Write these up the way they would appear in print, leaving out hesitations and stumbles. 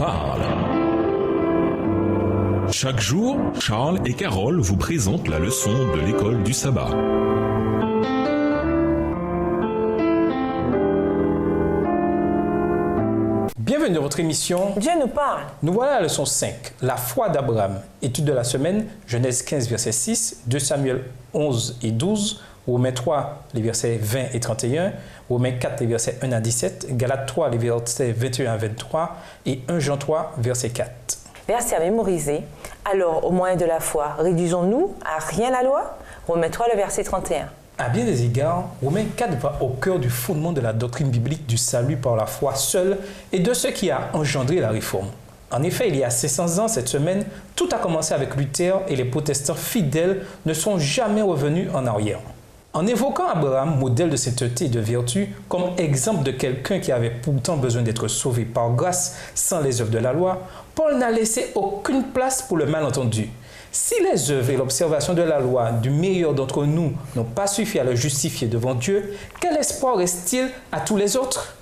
parle. Chaque jour, Charles et Carole vous présentent la leçon de l'école du sabbat. Bienvenue dans votre émission Dieu nous parle. Nous voilà à la leçon 5, la foi d'Abraham. Étude de la semaine, Genèse 15, verset 6, 2 Samuel 11 et 12, Romains 3, les versets 20 et 31, Romains 4, les versets 1 à 17, Galates 3, les versets 21 à 23 et 1 Jean 3, verset 4. Verset à mémoriser. Alors, au moyen de la foi, réduisons-nous à rien la loi? Romains 3, le verset 31. À bien des égards, Romains 4 va au cœur du fondement de la doctrine biblique du salut par la foi seule et de ce qui a engendré la réforme. En effet, il y a 500 ans, cette semaine, tout a commencé avec Luther et les protestants fidèles ne sont jamais revenus en arrière. En évoquant Abraham, modèle de sainteté et de vertu, comme exemple de quelqu'un qui avait pourtant besoin d'être sauvé par grâce sans les œuvres de la loi, Paul n'a laissé aucune place pour le malentendu. Si les œuvres et l'observation de la loi du meilleur d'entre nous n'ont pas suffi à le justifier devant Dieu, quel espoir reste-t-il à tous les autres?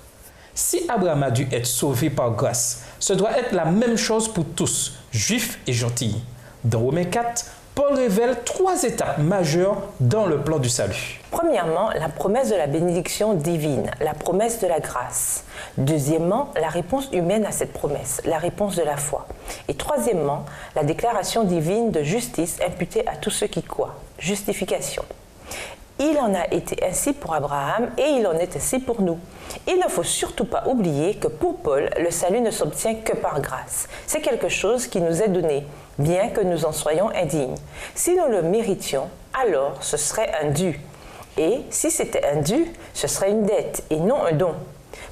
Si Abraham a dû être sauvé par grâce, ce doit être la même chose pour tous, juifs et gentils. Dans Romains 4, Paul révèle 3 étapes majeures dans le plan du salut. Premièrement, la promesse de la bénédiction divine, la promesse de la grâce. Deuxièmement, la réponse humaine à cette promesse, la réponse de la foi. Et troisièmement, la déclaration divine de justice imputée à tous ceux qui croient, justification. Il en a été ainsi pour Abraham et il en est ainsi pour nous. Il ne faut surtout pas oublier que pour Paul, le salut ne s'obtient que par grâce. C'est quelque chose qui nous est donné, bien que nous en soyons indignes. Si nous le méritions, alors ce serait un dû. Et si c'était un dû, ce serait une dette et non un don.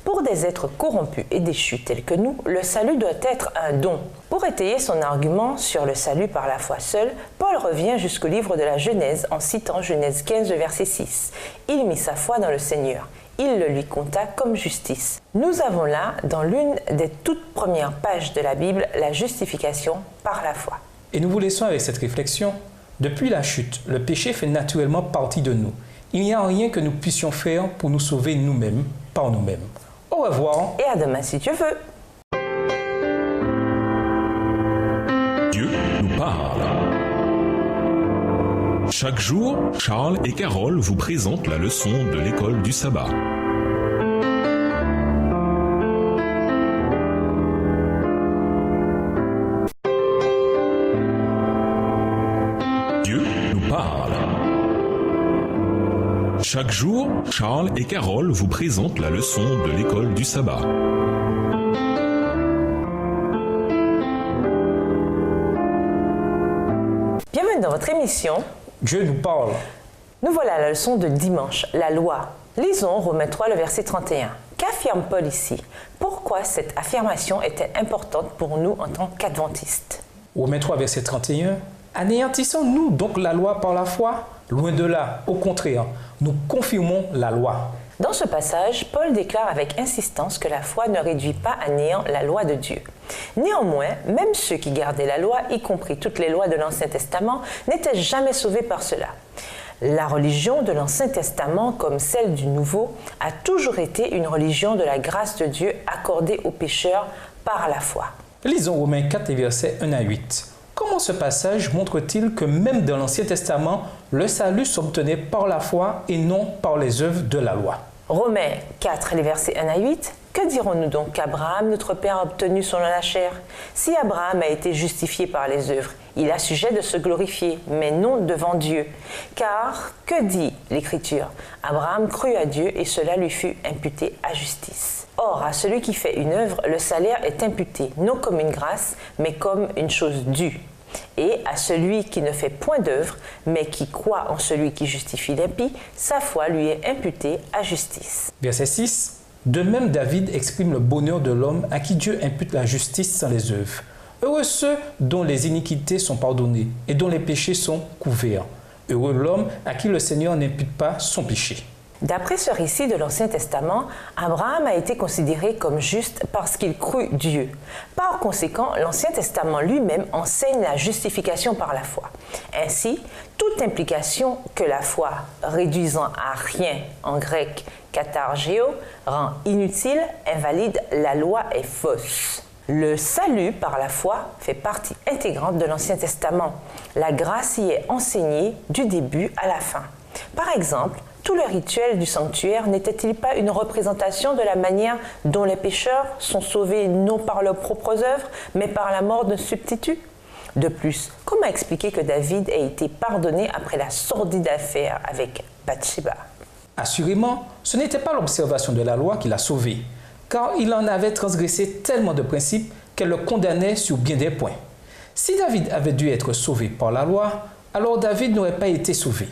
Pour des êtres corrompus et déchus tels que nous, le salut doit être un don. Pour étayer son argument sur le salut par la foi seule, Paul revient jusqu'au livre de la Genèse en citant Genèse 15, verset 6. Il mit sa foi dans le Seigneur. Il le lui compta comme justice. Nous avons là, dans l'une des toutes premières pages de la Bible, la justification par la foi. Et nous vous laissons avec cette réflexion. Depuis la chute, le péché fait naturellement partie de nous. Il n'y a rien que nous puissions faire pour nous sauver nous-mêmes, par nous-mêmes. Au revoir. Et à demain si Dieu veut. Dieu nous parle. Chaque jour, Charles et Carole vous présentent la leçon de l'école du sabbat. Dieu nous parle. Chaque jour, Charles et Carole vous présentent la leçon de l'école du sabbat. Bienvenue dans votre émission Dieu nous parle. Nous voilà à la leçon de dimanche, la loi. Lisons Romains 3, le verset 31. Qu'affirme Paul ici? Pourquoi cette affirmation est-elle importante pour nous en tant qu'adventistes? Romains 3, verset 31. Anéantissons-nous donc la loi par la foi? Loin de là, au contraire, nous confirmons la loi. Dans ce passage, Paul déclare avec insistance que la foi ne réduit pas à néant la loi de Dieu. Néanmoins, même ceux qui gardaient la loi, y compris toutes les lois de l'Ancien Testament, n'étaient jamais sauvés par cela. La religion de l'Ancien Testament, comme celle du Nouveau, a toujours été une religion de la grâce de Dieu accordée aux pécheurs par la foi. Lisons Romains 4, les versets 1 à 8. Comment ce passage montre-t-il que même dans l'Ancien Testament, le salut s'obtenait par la foi et non par les œuvres de la loi? Romains 4, les versets 1 à 8. Que dirons-nous donc qu'Abraham, notre père, a obtenu selon la chair? Si Abraham a été justifié par les œuvres, il a sujet de se glorifier, mais non devant Dieu. Car, que dit l'Écriture? Abraham crut à Dieu et cela lui fut imputé à justice. Or, à celui qui fait une œuvre, le salaire est imputé, non comme une grâce, mais comme une chose due. Et à celui qui ne fait point d'œuvre, mais qui croit en celui qui justifie l'impie, sa foi lui est imputée à justice. Verset 6. De même, David exprime le bonheur de l'homme à qui Dieu impute la justice sans les œuvres. Heureux ceux dont les iniquités sont pardonnées et dont les péchés sont couverts. Heureux l'homme à qui le Seigneur n'impute pas son péché. D'après ce récit de l'Ancien Testament, Abraham a été considéré comme juste parce qu'il crut Dieu. Par conséquent, l'Ancien Testament lui-même enseigne la justification par la foi. Ainsi, toute implication que la foi, réduisant à rien en grec katargeo, rend inutile, invalide, la loi est fausse. Le salut par la foi fait partie intégrante de l'Ancien Testament. La grâce y est enseignée du début à la fin. Par exemple, tout le rituel du sanctuaire n'était-il pas une représentation de la manière dont les pécheurs sont sauvés non par leurs propres œuvres, mais par la mort d'un substitut? De plus, comment expliquer que David ait été pardonné après la sordide affaire avec Bathsheba? Assurément, ce n'était pas l'observation de la loi qui l'a sauvé, car il en avait transgressé tellement de principes qu'elle le condamnait sur bien des points. Si David avait dû être sauvé par la loi, alors David n'aurait pas été sauvé.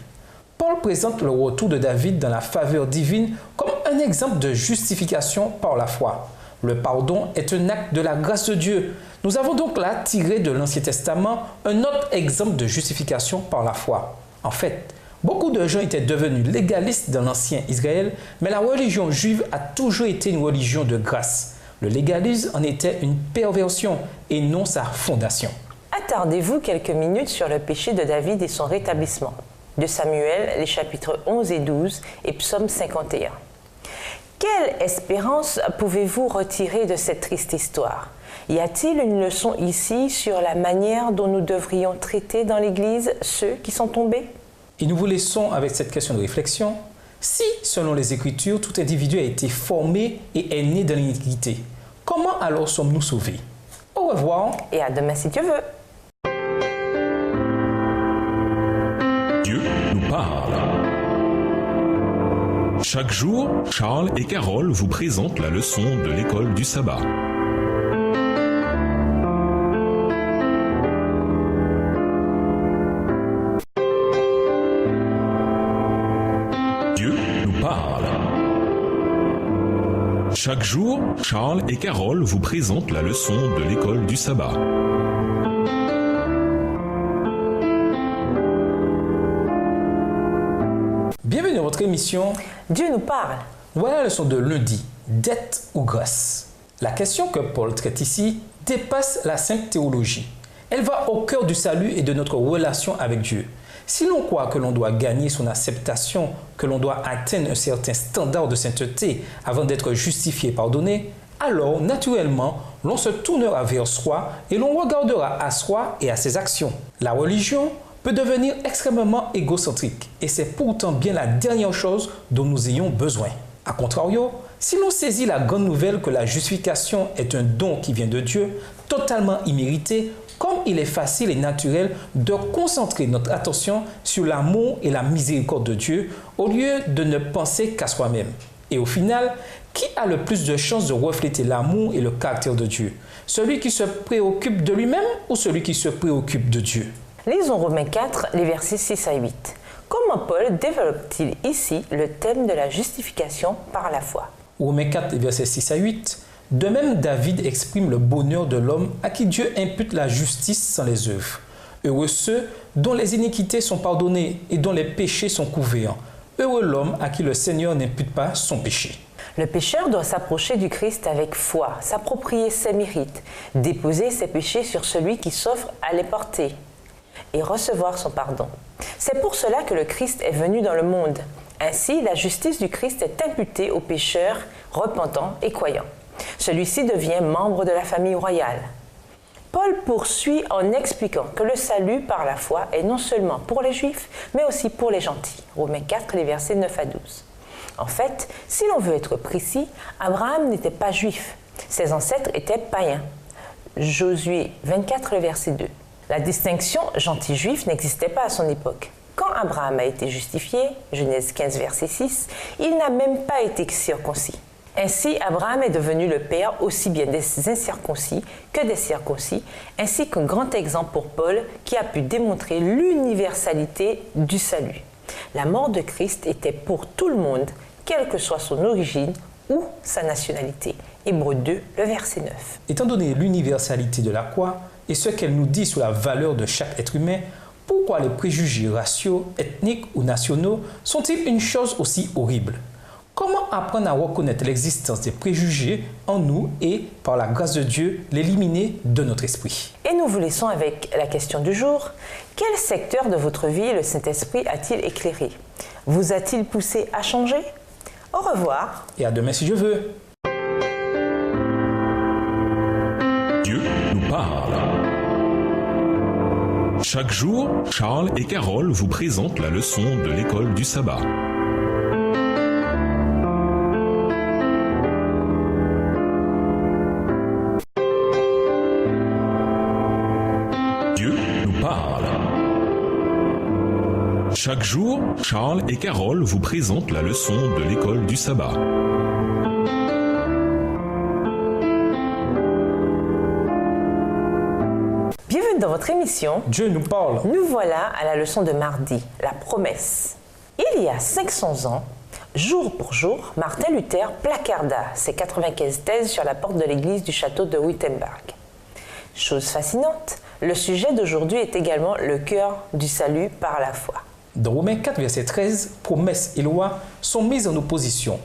Paul présente le retour de David dans la faveur divine comme un exemple de justification par la foi. Le pardon est un acte de la grâce de Dieu. Nous avons donc là tiré de l'Ancien Testament un autre exemple de justification par la foi. En fait, beaucoup de gens étaient devenus légalistes dans l'ancien Israël, mais la religion juive a toujours été une religion de grâce. Le légalisme en était une perversion et non sa fondation. Attardez-vous quelques minutes sur le péché de David et son rétablissement. De Samuel, les chapitres 11 et 12 et Psaume 51. Quelle espérance pouvez-vous retirer de cette triste histoire? Y a-t-il une leçon ici sur la manière dont nous devrions traiter dans l'Église ceux qui sont tombés? Et nous vous laissons avec cette question de réflexion. Si, selon les Écritures, tout individu a été formé et est né dans l'iniquité, comment alors sommes-nous sauvés? Au revoir. Et à demain si Dieu veut. Dieu nous parle. Chaque jour, Charles et Carole vous présentent la leçon de l'école du sabbat. Dieu nous parle. Chaque jour, Charles et Carole vous présentent la leçon de l'école du sabbat. Bienvenue dans votre émission Dieu nous parle. Voilà la leçon de lundi, dette ou grâce. La question que Paul traite ici dépasse la simple théologie. Elle va au cœur du salut et de notre relation avec Dieu. Si l'on croit que l'on doit gagner son acceptation, que l'on doit atteindre un certain standard de sainteté avant d'être justifié et pardonné, alors naturellement, l'on se tournera vers soi et l'on regardera à soi et à ses actions. La religion peut devenir extrêmement égocentrique et c'est pourtant bien la dernière chose dont nous ayons besoin. A contrario, si l'on saisit la grande nouvelle que la justification est un don qui vient de Dieu, totalement immérité, comme il est facile et naturel de concentrer notre attention sur l'amour et la miséricorde de Dieu au lieu de ne penser qu'à soi-même. Et au final, qui a le plus de chances de refléter l'amour et le caractère de Dieu? Celui qui se préoccupe de lui-même ou celui qui se préoccupe de Dieu? Lisons Romains 4, les versets 6 à 8. Comment Paul développe-t-il ici le thème de la justification par la foi? Romains 4, versets 6 à 8. De même, David exprime le bonheur de l'homme à qui Dieu impute la justice sans les œuvres. Heureux ceux dont les iniquités sont pardonnées et dont les péchés sont couverts. Heureux l'homme à qui le Seigneur n'impute pas son péché. Le pécheur doit s'approcher du Christ avec foi, s'approprier ses mérites, déposer ses péchés sur celui qui s'offre à les porter et recevoir son pardon. C'est pour cela que le Christ est venu dans le monde. Ainsi, la justice du Christ est imputée aux pécheurs repentants et croyants. Celui-ci devient membre de la famille royale. Paul poursuit en expliquant que le salut par la foi est non seulement pour les Juifs, mais aussi pour les gentils. Romains 4, les versets 9 à 12. En fait, si l'on veut être précis, Abraham n'était pas juif. Ses ancêtres étaient païens. Josué 24, le verset 2. La distinction gentil-juif n'existait pas à son époque. Quand Abraham a été justifié, Genèse 15, verset 6, il n'a même pas été circoncis. Ainsi, Abraham est devenu le père aussi bien des incirconcis que des circoncis, ainsi qu'un grand exemple pour Paul qui a pu démontrer l'universalité du salut. La mort de Christ était pour tout le monde, quelle que soit son origine ou sa nationalité. Hébreux 2, le verset 9. Étant donné l'universalité de la croix et ce qu'elle nous dit sur la valeur de chaque être humain, pourquoi les préjugés raciaux, ethniques ou nationaux sont-ils une chose aussi horrible? Comment apprendre à reconnaître l'existence des préjugés en nous et, par la grâce de Dieu, l'éliminer de notre esprit? Et nous vous laissons avec la question du jour. Quel secteur de votre vie le Saint-Esprit a-t-il éclairé? Vous a-t-il poussé à changer? Au revoir. Et à demain si Dieu veut. Chaque jour, Charles et Carole vous présentent la leçon de l'école du sabbat. Dieu nous parle. Chaque jour, Charles et Carole vous présentent la leçon de l'école du sabbat. Bienvenue dans votre émission. Dieu nous parle. Nous voilà à la leçon de mardi, la promesse. Il y a 500 ans, jour pour jour, Martin Luther placarda ses 95 thèses sur la porte de l'église du château de Wittenberg. Chose fascinante, le sujet d'aujourd'hui est également le cœur du salut par la foi. Dans Romains 4, verset 13, promesses et lois sont mises en opposition.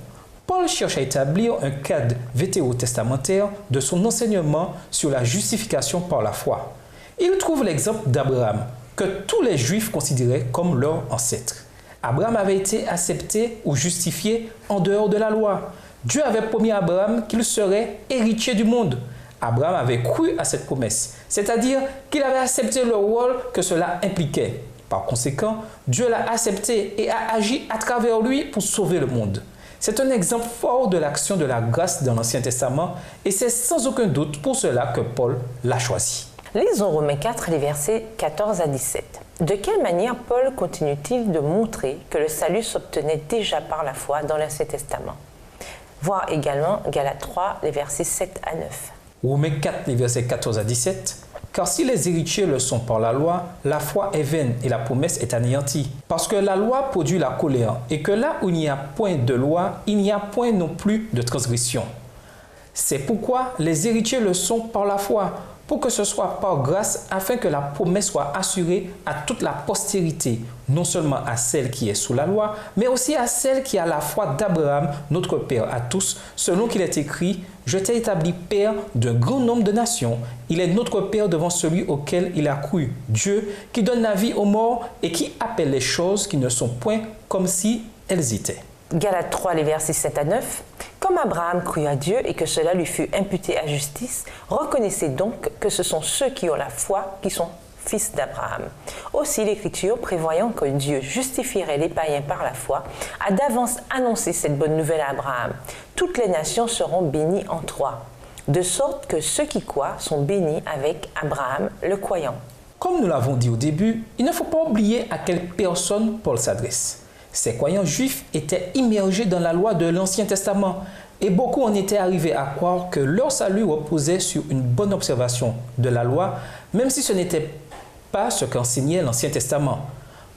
Paul cherche à établir un cadre vétérotestamentaire de son enseignement sur la justification par la foi. Il trouve l'exemple d'Abraham, que tous les Juifs considéraient comme leur ancêtre. Abraham avait été accepté ou justifié en dehors de la loi. Dieu avait promis à Abraham qu'il serait héritier du monde. Abraham avait cru à cette promesse, c'est-à-dire qu'il avait accepté le rôle que cela impliquait. Par conséquent, Dieu l'a accepté et a agi à travers lui pour sauver le monde. C'est un exemple fort de l'action de la grâce dans l'Ancien Testament et c'est sans aucun doute pour cela que Paul l'a choisi. Lisons Romains 4, les versets 14 à 17. De quelle manière Paul continue-t-il de montrer que le salut s'obtenait déjà par la foi dans l'Ancien Testament? Voir également Galates 3, les versets 7 à 9. Romains 4, les versets 14 à 17. Car si les héritiers le sont par la loi, la foi est vaine et la promesse est anéantie. Parce que la loi produit la colère, et que là où il n'y a point de loi, il n'y a point non plus de transgression. C'est pourquoi les héritiers le sont par la foi, pour que ce soit par grâce, afin que la promesse soit assurée à toute la postérité, non seulement à celle qui est sous la loi, mais aussi à celle qui a la foi d'Abraham, notre Père à tous, selon qu'il est écrit « Je t'ai établi Père d'un grand nombre de nations. Il est notre Père devant celui auquel il a cru, Dieu, qui donne la vie aux morts et qui appelle les choses qui ne sont point comme si elles étaient. » Galates 3, les versets 7 à 9. Comme Abraham crut à Dieu et que cela lui fut imputé à justice, reconnaissez donc que ce sont ceux qui ont la foi qui sont fils d'Abraham. Aussi l'Écriture, prévoyant que Dieu justifierait les païens par la foi, a d'avance annoncé cette bonne nouvelle à Abraham. Toutes les nations seront bénies en toi, de sorte que ceux qui croient sont bénis avec Abraham le croyant. Comme nous l'avons dit au début, il ne faut pas oublier à quelle personne Paul s'adresse. Ces croyants juifs étaient immergés dans la loi de l'Ancien Testament et beaucoup en étaient arrivés à croire que leur salut reposait sur une bonne observation de la loi, même si ce n'était pas ce qu'enseignait l'Ancien Testament.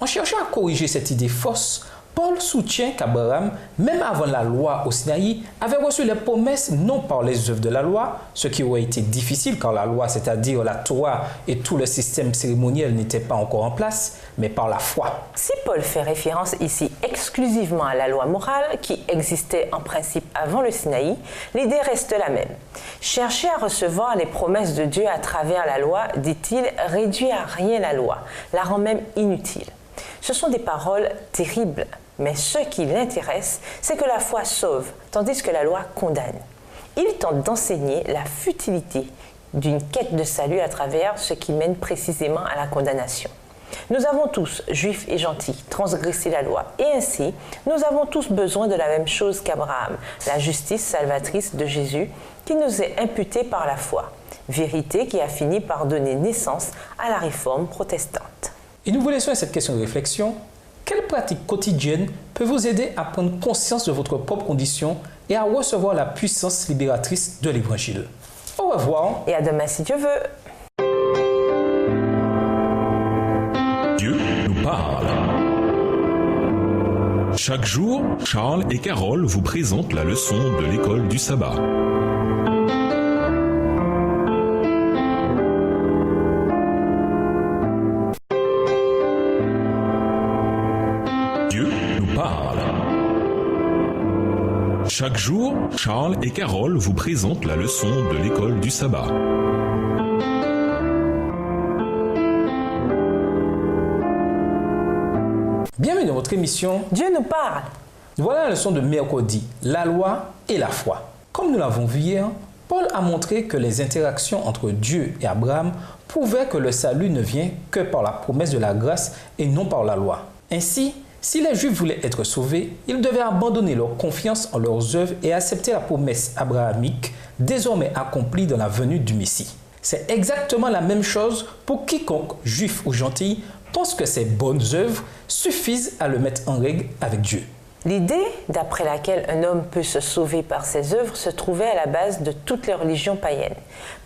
En cherchant à corriger cette idée fausse, Paul soutient qu'Abraham, même avant la loi au Sinaï, avait reçu les promesses non par les œuvres de la loi, ce qui aurait été difficile car la loi, c'est-à-dire la Torah et tout le système cérémoniel n'étaient pas encore en place, mais par la foi. Si Paul fait référence ici exclusivement à la loi morale qui existait en principe avant le Sinaï, l'idée reste la même. Chercher à recevoir les promesses de Dieu à travers la loi, dit-il, réduit à rien la loi, la rend même inutile. Ce sont des paroles terribles, mais ce qui l'intéresse, c'est que la foi sauve, tandis que la loi condamne. Il tente d'enseigner la futilité d'une quête de salut à travers ce qui mène précisément à la condamnation. Nous avons tous, juifs et gentils, transgressé la loi, et ainsi, nous avons tous besoin de la même chose qu'Abraham, la justice salvatrice de Jésus, qui nous est imputée par la foi, vérité qui a fini par donner naissance à la réforme protestante. Et nous vous laissons à cette question de réflexion. Quelle pratique quotidienne peut vous aider à prendre conscience de votre propre condition et à recevoir la puissance libératrice de l'Évangile? Au revoir. Et à demain si Dieu veut. Dieu nous parle. Chaque jour, Charles et Carole vous présentent la leçon de l'école du sabbat. Dieu nous parle. Chaque jour, Charles et Carole vous présentent la leçon de l'école du sabbat. Bienvenue dans votre émission. Dieu nous parle. Voilà la leçon de mercredi, la loi et la foi. Comme nous l'avons vu hier, Paul a montré que les interactions entre Dieu et Abraham prouvaient que le salut ne vient que par la promesse de la grâce et non par la loi. Ainsi, si les Juifs voulaient être sauvés, ils devaient abandonner leur confiance en leurs œuvres et accepter la promesse abrahamique désormais accomplie dans la venue du Messie. C'est exactement la même chose pour quiconque, juif ou gentil, pense que ses bonnes œuvres suffisent à le mettre en règle avec Dieu. L'idée d'après laquelle un homme peut se sauver par ses œuvres se trouvait à la base de toutes les religions païennes.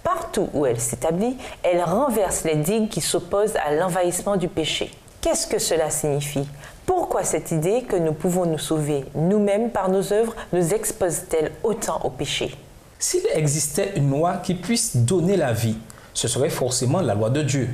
Partout où elle s'établit, elle renverse les digues qui s'opposent à l'envahissement du péché. Qu'est-ce que cela signifie? Pourquoi cette idée que nous pouvons nous sauver nous-mêmes par nos œuvres nous expose-t-elle autant au péché? S'il existait une loi qui puisse donner la vie, ce serait forcément la loi de Dieu.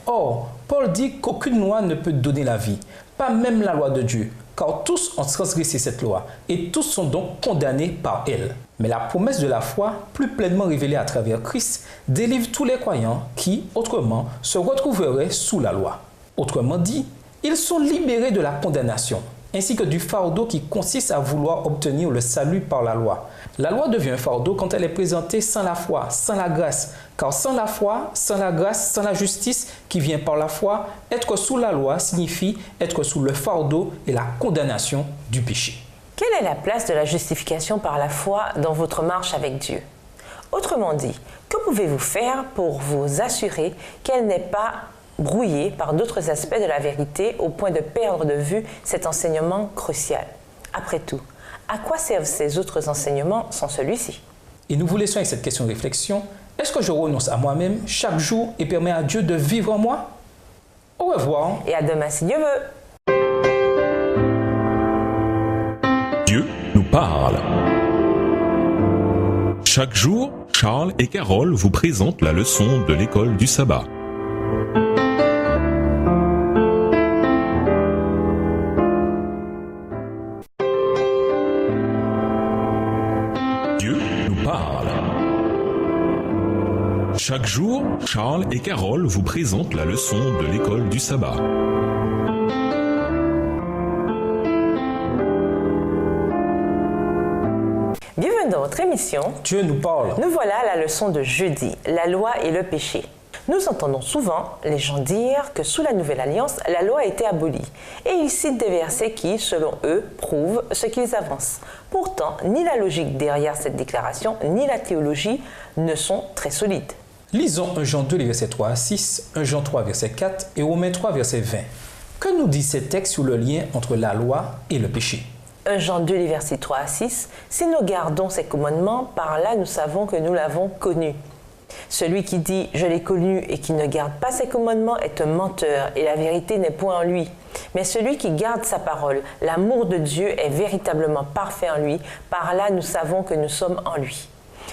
Or, Paul dit qu'aucune loi ne peut donner la vie, pas même la loi de Dieu, car tous ont transgressé cette loi et tous sont donc condamnés par elle. Mais la promesse de la foi, plus pleinement révélée à travers Christ, délivre tous les croyants qui, autrement, se retrouveraient sous la loi. Autrement dit, ils sont libérés de la condamnation, ainsi que du fardeau qui consiste à vouloir obtenir le salut par la loi. La loi devient un fardeau quand elle est présentée sans la foi, sans la grâce. Car sans la foi, sans la grâce, sans la justice qui vient par la foi, être sous la loi signifie être sous le fardeau et la condamnation du péché. Quelle est la place de la justification par la foi dans votre marche avec Dieu? Autrement dit, que pouvez-vous faire pour vous assurer qu'elle n'est pas brouillée par d'autres aspects de la vérité au point de perdre de vue cet enseignement crucial? Après tout, à quoi servent ces autres enseignements sans celui-ci? Et nous vous laissons avec cette question de réflexion. Est-ce que je renonce à moi-même chaque jour et permets à Dieu de vivre en moi? Au revoir. Et à demain si Dieu veut. Dieu nous parle. Chaque jour, Charles et Carole vous présentent la leçon de l'école du sabbat. Dieu nous parle. Chaque jour, Charles et Carole vous présentent la leçon de l'école du sabbat. Bienvenue dans votre émission. Dieu nous parle. Nous voilà à la leçon de jeudi, la loi et le péché. Nous entendons souvent les gens dire que sous la Nouvelle Alliance, la loi a été abolie. Et ils citent des versets qui, selon eux, prouvent ce qu'ils avancent. Pourtant, ni la logique derrière cette déclaration, ni la théologie ne sont très solides. Lisons 1 Jean 2, les versets 3 à 6, 1 Jean 3, verset 4 et Romains 3, verset 20. Que nous dit ces textes sur le lien entre la loi et le péché? 1 Jean 2, les versets 3 à 6. Si nous gardons ses commandements, par là nous savons que nous l'avons connu. Celui qui dit « je l'ai connu » et qui ne garde pas ses commandements est un menteur et la vérité n'est point en lui. Mais celui qui garde sa parole, l'amour de Dieu est véritablement parfait en lui. Par là nous savons que nous sommes en lui.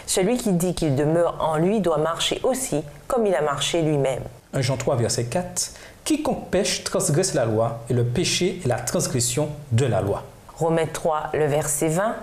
Celui qui dit qu'il demeure en lui doit marcher aussi comme il a marché lui-même. 1 Jean 3, verset 4. Quiconque pêche transgresse la loi et le péché est la transgression de la loi. Romains 3, le verset 20.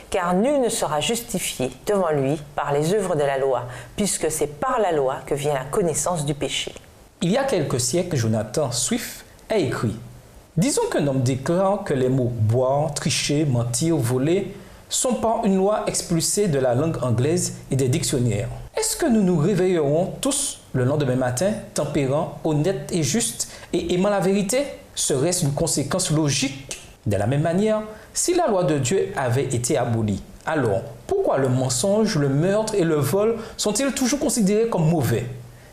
Car nul ne sera justifié devant lui par les œuvres de la loi, puisque c'est par la loi que vient la connaissance du péché. Il y a quelques siècles, Jonathan Swift a écrit « Disons qu'un homme déclare que les mots « boire »,« tricher »,« mentir »,« voler » sont par une loi expulsés de la langue anglaise et des dictionnaires. Est-ce que nous nous réveillerons tous le lendemain matin, tempérants, honnêtes et justes et aimant la vérité? Serait-ce une conséquence logique? De la même manière, si la loi de Dieu avait été abolie, alors pourquoi le mensonge, le meurtre et le vol sont-ils toujours considérés comme mauvais?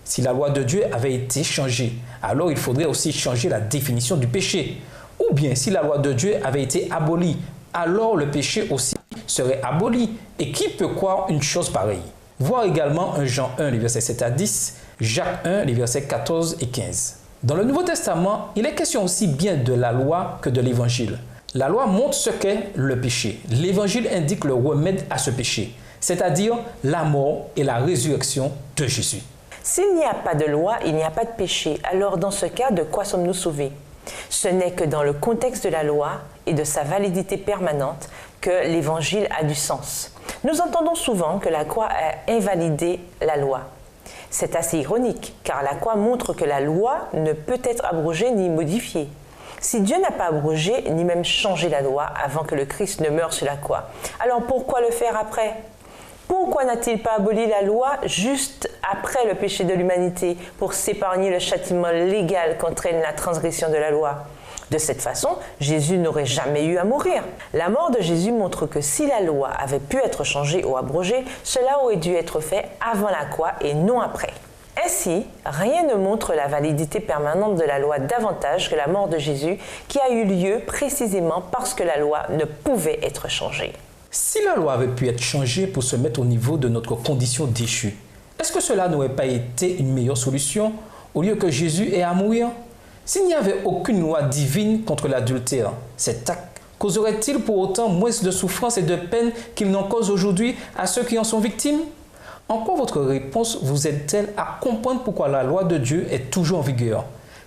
Si la loi de Dieu avait été changée, alors il faudrait aussi changer la définition du péché. Ou bien si la loi de Dieu avait été abolie, alors le péché aussi serait aboli. Et qui peut croire une chose pareille? Voir également 1 Jean 1, les versets 7 à 10, Jacques 1, les versets 14 et 15. Dans le Nouveau Testament, il est question aussi bien de la loi que de l'Évangile. La loi montre ce qu'est le péché. L'Évangile indique le remède à ce péché, c'est-à-dire la mort et la résurrection de Jésus. S'il n'y a pas de loi, il n'y a pas de péché. Alors dans ce cas, de quoi sommes-nous sauvés? Ce n'est que dans le contexte de la loi et de sa validité permanente que l'Évangile a du sens. Nous entendons souvent que la croix a invalidé la loi. C'est assez ironique, car la croix montre que la loi ne peut être abrogée ni modifiée. Si Dieu n'a pas abrogé, ni même changé la loi avant que le Christ ne meure sur la croix, alors pourquoi le faire après? Pourquoi n'a-t-il pas aboli la loi juste après le péché de l'humanité pour s'épargner le châtiment légal qu'entraîne la transgression de la loi? De cette façon, Jésus n'aurait jamais eu à mourir. La mort de Jésus montre que si la loi avait pu être changée ou abrogée, cela aurait dû être fait avant la croix et non après. Ainsi, rien ne montre la validité permanente de la loi davantage que la mort de Jésus qui a eu lieu précisément parce que la loi ne pouvait être changée. Si la loi avait pu être changée pour se mettre au niveau de notre condition déchue, est-ce que cela n'aurait pas été une meilleure solution au lieu que Jésus ait à mourir? S'il n'y avait aucune loi divine contre l'adultère, cet acte causerait-il pour autant moins de souffrance et de peine qu'il n'en cause aujourd'hui à ceux qui en sont victimes? En quoi votre réponse vous aide-t-elle à comprendre pourquoi la loi de Dieu est toujours en vigueur?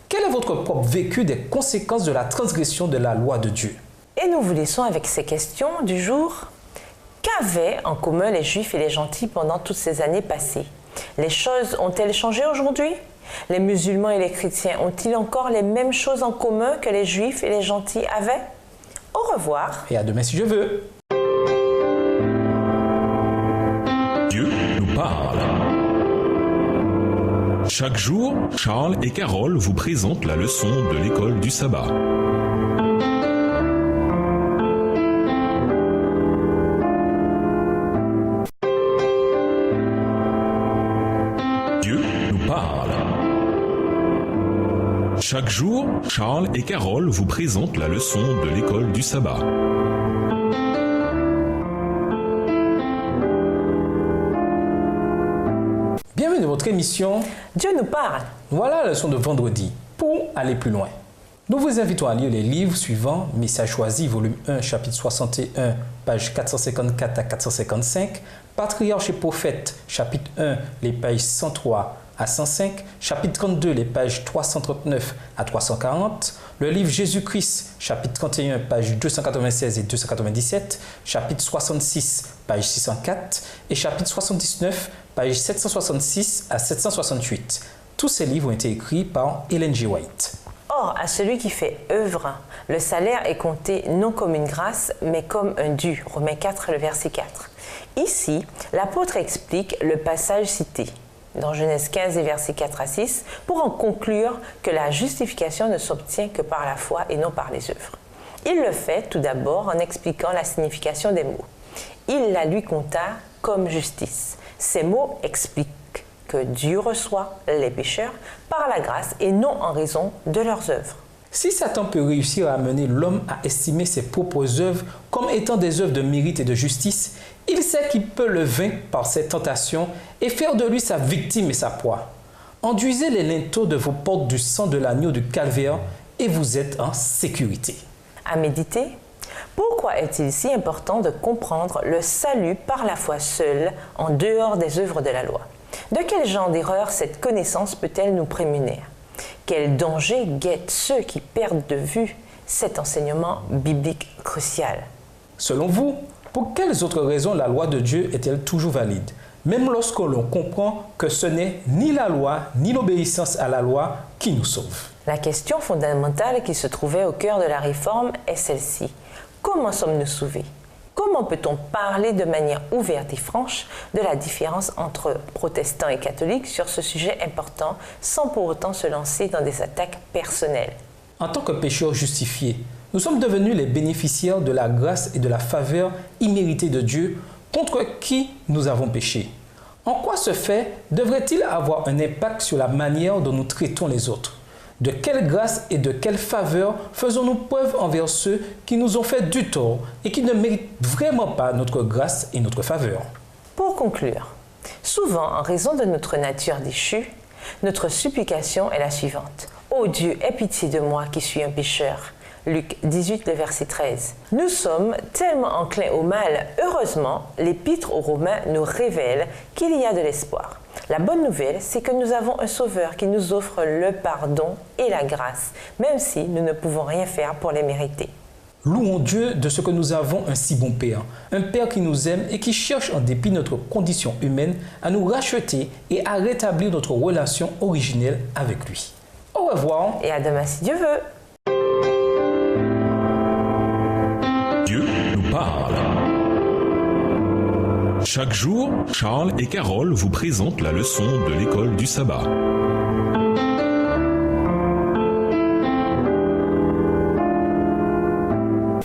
Quel est votre propre vécu des conséquences de la transgression de la loi de Dieu? Et nous vous laissons avec ces questions du jour. Qu'avaient en commun les Juifs et les gentils pendant toutes ces années passées? Les choses ont-elles changé aujourd'hui? Les musulmans et les chrétiens ont-ils encore les mêmes choses en commun que les Juifs et les gentils avaient? Au revoir. Et à demain si je veux. Dieu nous parle. Chaque jour, Charles et Carole vous présentent la leçon de l'école du sabbat. Dieu nous parle. Chaque jour, Charles et Carole vous présentent la leçon de l'école du sabbat. Bienvenue dans votre émission Dieu nous parle. Voilà la leçon de vendredi. Pour aller plus loin, nous vous invitons à lire les livres suivants: Message choisi, volume 1, chapitre 61, pages 454 à 455, Patriarches et prophètes, chapitre 1, les pages 103 à 105, chapitre 32, les pages 339 à 340, le livre Jésus-Christ, chapitre 31, pages 296 et 297, chapitre 66, page 604 et chapitre 79, pages 766 à 768. Tous ces livres ont été écrits par Ellen G. White. Or, à celui qui fait œuvre, le salaire est compté non comme une grâce, mais comme un dû. Romains 4, le verset 4. Ici, l'apôtre explique le passage cité dans Genèse 15 et versets 4 à 6 pour en conclure que la justification ne s'obtient que par la foi et non par les œuvres. Il le fait tout d'abord en expliquant la signification des mots. Il la lui compta comme justice. Ces mots expliquent que Dieu reçoit les pécheurs par la grâce et non en raison de leurs œuvres. Si Satan peut réussir à amener l'homme à estimer ses propres œuvres comme étant des œuvres de mérite et de justice, il sait qu'il peut le vaincre par ses tentations et faire de lui sa victime et sa proie. Enduisez les linteaux de vos portes du sang de l'agneau du calvaire et vous êtes en sécurité. À méditer, pourquoi est-il si important de comprendre le salut par la foi seule en dehors des œuvres de la loi? De quel genre d'erreur cette connaissance peut-elle nous prémunir? Quel danger guette ceux qui perdent de vue cet enseignement biblique crucial? Selon vous, pour quelles autres raisons la loi de Dieu est-elle toujours valide, même lorsque l'on comprend que ce n'est ni la loi ni l'obéissance à la loi qui nous sauve? La question fondamentale qui se trouvait au cœur de la réforme est celle-ci. Comment sommes-nous sauvés? Comment peut-on parler de manière ouverte et franche de la différence entre protestants et catholiques sur ce sujet important sans pour autant se lancer dans des attaques personnelles? En tant que pécheurs justifiés, nous sommes devenus les bénéficiaires de la grâce et de la faveur imméritée de Dieu contre qui nous avons péché. En quoi ce fait devrait-il avoir un impact sur la manière dont nous traitons les autres? De quelle grâce et de quelle faveur faisons-nous preuve envers ceux qui nous ont fait du tort et qui ne méritent vraiment pas notre grâce et notre faveur? Pour conclure, souvent en raison de notre nature déchue, notre supplication est la suivante. « Ô Dieu, aie pitié de moi qui suis un pécheur ». Luc 18, le verset 13. Nous sommes tellement enclins au mal. Heureusement, l'Épître aux Romains nous révèle qu'il y a de l'espoir. La bonne nouvelle, c'est que nous avons un Sauveur qui nous offre le pardon et la grâce, même si nous ne pouvons rien faire pour les mériter. Louons Dieu de ce que nous avons un si bon Père, un Père qui nous aime et qui cherche en dépit de notre condition humaine à nous racheter et à rétablir notre relation originelle avec lui. Au revoir et à demain si Dieu veut. Dieu nous parle. Chaque jour, Charles et Carole vous présentent la leçon de l'école du sabbat.